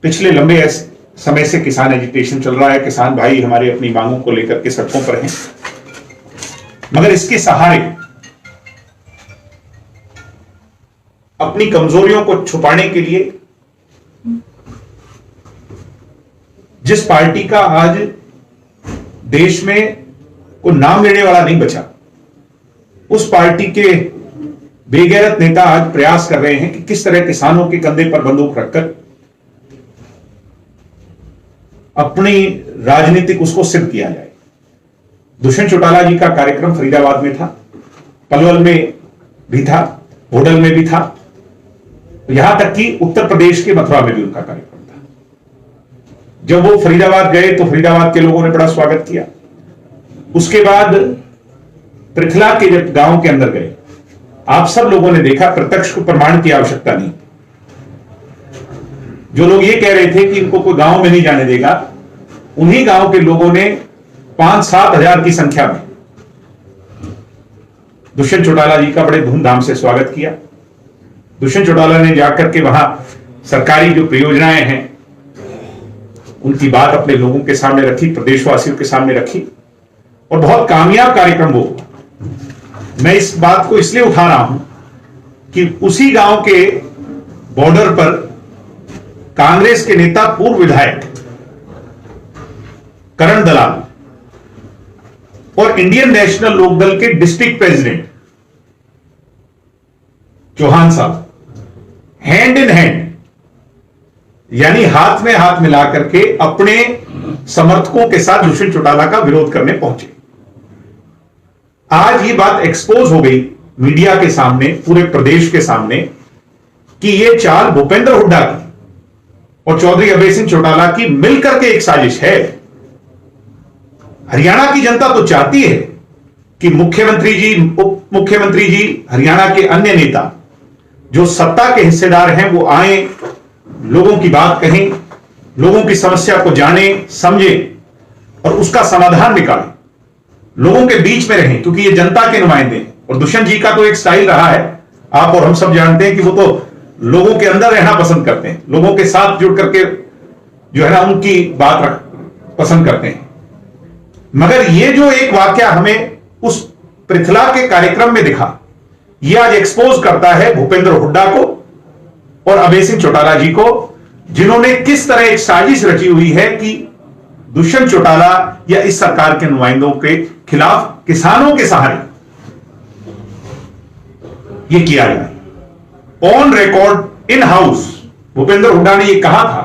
पिछले लंबे समय से किसान एजिटेशन चल रहा है, किसान भाई हमारे अपनी मांगों को लेकर के सड़कों पर हैं, मगर इसके सहारे अपनी कमजोरियों को छुपाने के लिए जिस पार्टी का आज देश में कोई नाम लेने वाला नहीं बचा, उस पार्टी के बेगैरत नेता आज प्रयास कर रहे हैं कि किस तरह किसानों के कंधे पर बंदूक रखकर अपनी राजनीतिक उसको सिद्ध किया जाए। दुष्यंत चौटाला जी का कार्यक्रम फरीदाबाद में था, पलवल में भी था, होडल में भी था, यहां तक कि उत्तर प्रदेश के मथुरा में भी उनका कार्यक्रम था। जब वो फरीदाबाद गए तो फरीदाबाद के लोगों ने बड़ा स्वागत किया। उसके बाद पृथला के जब गांव के अंदर गए, आप सब लोगों ने देखा, प्रत्यक्ष को प्रमाण की आवश्यकता नहीं। जो लोग ये कह रहे थे कि इनको कोई गांव में नहीं जाने देगा, उन्हीं गांव के लोगों ने 5-7 हजार की संख्या में दुष्यंत चौटाला जी का बड़े धूमधाम से स्वागत किया। दुष्यंत चौटाला ने जाकर के वहां सरकारी जो परियोजनाएं हैं उनकी बात अपने लोगों के सामने रखी, प्रदेशवासियों के सामने रखी, और बहुत कामयाब कार्यक्रम वो। मैं इस बात को इसलिए उठा रहा हूं कि उसी गांव के बॉर्डर पर कांग्रेस के नेता, पूर्व विधायक करण दलाल और इंडियन नेशनल लोकदल के डिस्ट्रिक्ट प्रेसिडेंट चौहान साहब हैंड इन हैंड, यानी हाथ में हाथ मिला करके अपने समर्थकों के साथ दुष्यंत चौटाला का विरोध करने पहुंचे। आज ये बात एक्सपोज हो गई मीडिया के सामने, पूरे प्रदेश के सामने, कि ये चाल भूपेंद्र हुड्डा की और चौधरी अभय सिंह चौटाला की मिलकर के एक साजिश है। हरियाणा की जनता तो चाहती है कि मुख्यमंत्री जी, उप मुख्यमंत्री जी, हरियाणा के अन्य नेता जो सत्ता के हिस्सेदार हैं वो आए, लोगों की बात कहें, लोगों की समस्या को जाने समझें और उसका समाधान निकालें, लोगों के बीच में रहें, क्योंकि ये जनता के नुमाइंदे हैं। और दुष्यंत जी का तो एक स्टाइल रहा है, आप और हम सब जानते हैं कि वो तो लोगों के अंदर रहना पसंद करते हैं, लोगों के साथ जुड़ करके जो है ना उनकी बात पसंद करते हैं। मगर ये जो एक वाकया हमें उस पृथला के कार्यक्रम में दिखा, ये आज एक्सपोज करता है भूपेंद्र हुड्डा को और अभय सिंह चौटाला जी को, जिन्होंने किस तरह एक साजिश रची हुई है कि दुष्यंत चौटाला या इस सरकार के नुमाइंदों के खिलाफ किसानों के सहारे ये किया जाए। On record in house Bhupendra Hooda ने यह कहा था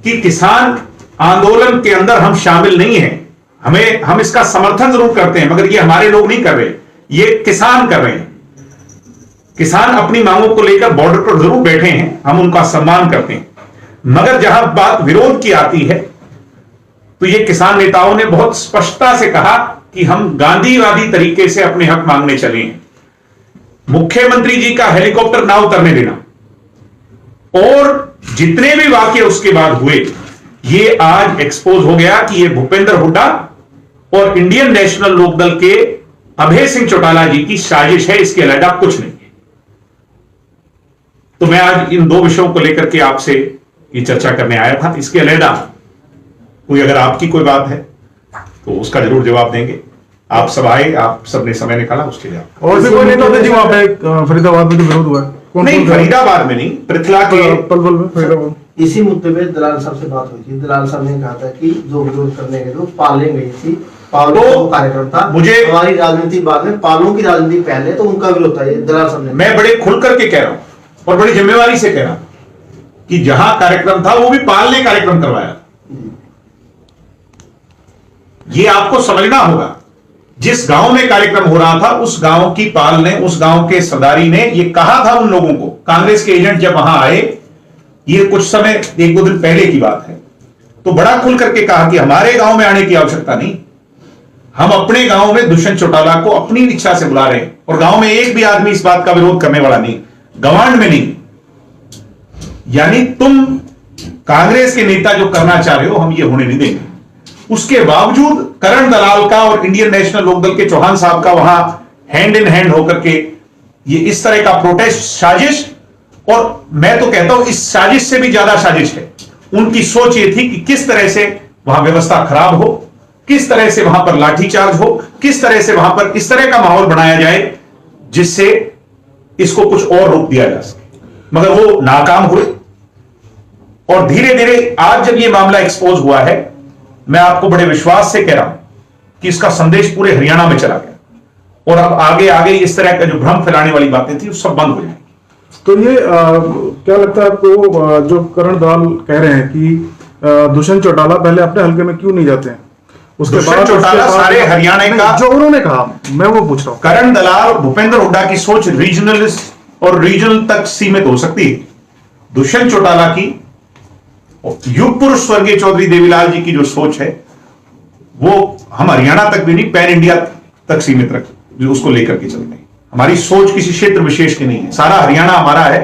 कि किसान आंदोलन के अंदर हम शामिल नहीं हैं, हम इसका समर्थन जरूर करते हैं, मगर ये हमारे लोग नहीं कर रहे, ये किसान कर रहे हैं। किसान अपनी मांगों को लेकर बॉर्डर पर जरूर बैठे हैं, हम उनका सम्मान करते हैं, मगर जहां बात विरोध की आती है तो ये किसान नेताओं ने बहुत स्पष्टता से कहा कि हम गांधीवादी तरीके से अपने हक मांगने चले हैं। मुख्यमंत्री जी का हेलीकॉप्टर ना उतरने देना और जितने भी वाकये उसके बाद हुए, ये आज एक्सपोज हो गया कि ये भूपेंद्र हुड्डा और इंडियन नेशनल लोकदल के अभय सिंह चौटाला जी की साजिश है, इसके अलावा कुछ नहीं है। तो मैं आज इन दो विषयों को लेकर के आपसे ये चर्चा करने आया था। इसके अलावा कोई अगर आपकी कोई बात है तो उसका जरूर जवाब देंगे। आप सब आए, आप सबने समय निकाला, उसके लिए और भी कोई नेता थे जी वहां पे फरीदाबाद में जो विरोध हुआ है? नहीं, फरीदाबाद में नहीं, पृथला के पलवल में, फरीदाबाद। इसी मुद्दे पे दलाल साहब से बात हुई थी। दलाल साहब ने कहा था कि जो विरोध करने गए थे पालें गई थी, पालों का कार्यक्रम था। मुझे हमारी राजनीति बाद में, पालों की राजनीति पहले, तो उनका विरोध था। ये दलाल साहब ने, मैं बड़े खुल करके कह रहा हूं और बड़ी जिम्मेवारी से कह रहा हूं कि जहां कार्यक्रम था वो भी पाल ने कार्यक्रम करवाया। ये आपको समझना होगा, जिस गांव में कार्यक्रम हो रहा था उस गांव की पाल ने, उस गांव के सरदारी ने ये कहा था उन लोगों को, कांग्रेस के एजेंट जब वहां आए, ये कुछ समय 1-2 दिन पहले की बात है, तो बड़ा खुल करके कहा कि हमारे गांव में आने की आवश्यकता नहीं, हम अपने गांव में दुष्यंत चौटाला को अपनी इच्छा से बुला रहे हैं और गांव में एक भी आदमी इस बात का विरोध करने वाला नहीं, गवांड में नहीं। यानी तुम कांग्रेस के नेता जो करना चाह रहे हो, हम ये होने नहीं देंगे। उसके बावजूद करण दलाल का और इंडियन नेशनल लोकदल के चौहान साहब का वहां हैंड इन हैंड होकर के ये इस तरह का प्रोटेस्ट, साजिश और मैं तो कहता हूं इस साजिश से भी ज्यादा साजिश है। उनकी सोच ये थी कि किस तरह से वहां व्यवस्था खराब हो, किस तरह से वहां पर लाठीचार्ज हो, किस तरह से वहां पर इस तरह का माहौल बनाया जाए जिससे इसको कुछ और रोक दिया जा सके, मगर वो नाकाम हुए। और धीरे धीरे आज जब ये मामला एक्सपोज हुआ है, मैं आपको बड़े विश्वास से कह रहा हूं कि इसका संदेश पूरे हरियाणा में चला गया और अब आगे आगे इस तरह का जो भ्रम फैलाने वाली बातें थी वो सब बंद हो जाएंगी। तो ये क्या लगता है आपको, जो करण दलाल कह रहे हैं कि दुष्यंत चौटाला पहले अपने हल्के में क्यों नहीं जाते हैं, उसके दुष्यंत चौटाला सारे हरियाणा का, जो उन्होंने कहा मैं वो पूछ रहा हूं। करण दलाल और भूपेंद्र हुड्डा की सोच रीजनलिस्ट और रीजनल तक सीमित हो सकती है। दुष्यंत चौटाला की, युग पुरुष स्वर्गीय चौधरी देवीलाल जी की जो सोच है वो हम हरियाणा तक भी नहीं, पैन इंडिया तक सीमित रख उसको लेकर के चलते हैं। हमारी सोच किसी क्षेत्र विशेष की नहीं है, सारा हरियाणा हमारा है,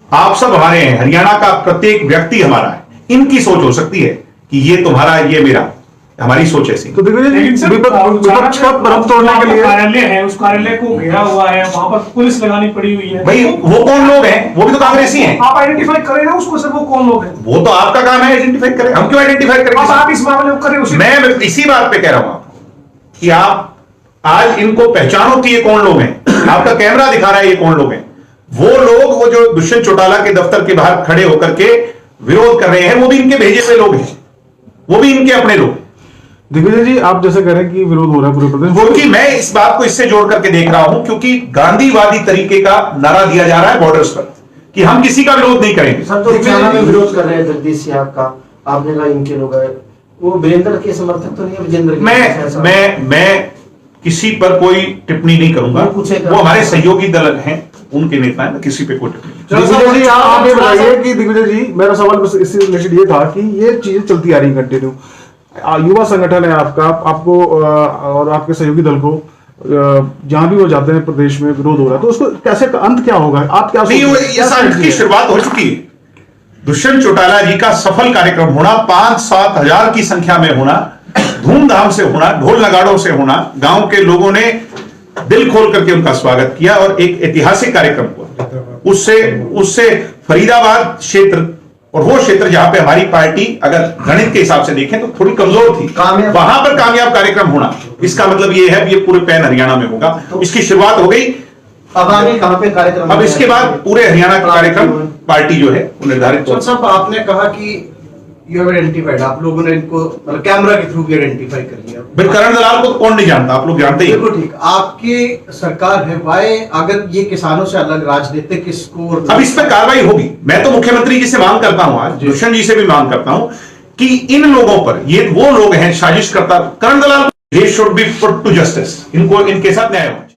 आप सब हमारे हैं, हरियाणा का प्रत्येक व्यक्ति हमारा है। इनकी सोच हो सकती है कि ये तुम्हारा, ये मेरा, हमारी सोच ऐसी। तो विपक्ष का भ्रम तोड़ने के लिए कार्यालय है, उस कार्यालय को घेरा हुआ है, वहां पर पुलिस लगानी पड़ी हुई है। भाई वो कौन लोग हैं? वो भी तो कांग्रेसी हैं। आप आइडेंटिफाई करें ना उसको, सर वो कौन लोग हैं? वो तो आपका काम है आइडेंटिफाई करें, हम क्यों आइडेंटिफाई करें? आप इस मामले में करें उसे। मैं इसी बात पे कह रहा हूं कि आप आज इनको पहचानो कि ये कौन लोग हैं। आपका कैमरा दिखा रहा है ये कौन लोग हैं। वो लोग, वो जो दुष्यंत चौटाला के दफ्तर के बाहर खड़े होकर के विरोध कर रहे हैं, वो भी इनके भेजे हुए लोग हैं, वो भी इनके अपने लोग। दिग्विजय जी, आप जैसे कह रहे हैं कि विरोध हो रहा है पूरे प्रदेश, क्योंकि मैं इस बात को इससे जोड़ करके देख रहा हूं क्योंकि गांधीवादी तरीके का नारा दिया जा रहा है बॉर्डर्स पर कि हम किसी का विरोध नहीं करेंगे। सर, जो हरियाणा में विरोध कर रहे हैं जगदीश सिंह का, आपने कहा इनके लोग हैं, वो वीरेंद्र के समर्थक तो नहीं है? विजेंद्र के मैं किसी पर कोई टिप्पणी नहीं करूंगा, वो हमारे सहयोगी दल हैं, उनके नेता हैं, किसी पे कोई टिप्पणी। दिग्विजय जी, आप ये बताइए कि दिग्विजय जी, मेरा सवाल बस इससे रिलेटेड ये था कि ये चीजें चलती आ रही कंटिन्यू, युवा संगठन है आपका, आपको और आपके सहयोगी दल को जहां भी वो जाते हैं प्रदेश में विरोध हो रहा है, तो उसको कैसे अंत क्या होगा? आप क्या नहीं, ये अंत की शुरुआत हो चुकी है। दुष्यंत चौटाला जी का सफल कार्यक्रम होना, 5-7 हजार की संख्या में होना, धूमधाम से होना, ढोल नगाड़ों से होना, गांव के लोगों ने दिल खोल करके उनका स्वागत किया और एक ऐतिहासिक कार्यक्रम हुआ। उससे फरीदाबाद क्षेत्र और वो क्षेत्र जहां पे हमारी पार्टी अगर गणित के हिसाब से देखें तो थोड़ी कमजोर थी, वहां पर कामयाब कार्यक्रम होना, इसका मतलब ये है कि ये पूरे पैन हरियाणा में होगा। तो इसकी शुरुआत हो गई। अब आगे कहां पे कार्यक्रम? अब इसके बाद पूरे हरियाणा का कार्यक्रम पार्टी जो है वो निर्धारित। साहब, आपने कहा कि यू हैव आइडेंटिफाइड, आप लोगों ने इनको मतलब कैमरा के थ्रू भी आइडेंटिफाई कर लिया। भाई करण दलाल को कौन नहीं जानता, आप लोग जानते ही। बिल्कुल ठीक। आपकी सरकार है, वाई अगर ये किसानों से अलग राजनीतिक इसको, अब इस पर कार्रवाई होगी। मैं तो मुख्यमंत्री जी से मांग करता हूं, आज दुष्यंत जी से भी मांग करता हूं कि इन लोगों पर, ये वो लोग हैं साजिश करता, Karan Dalal, they should be put to justice, इनको इनके साथ न्याय होना चाहिए।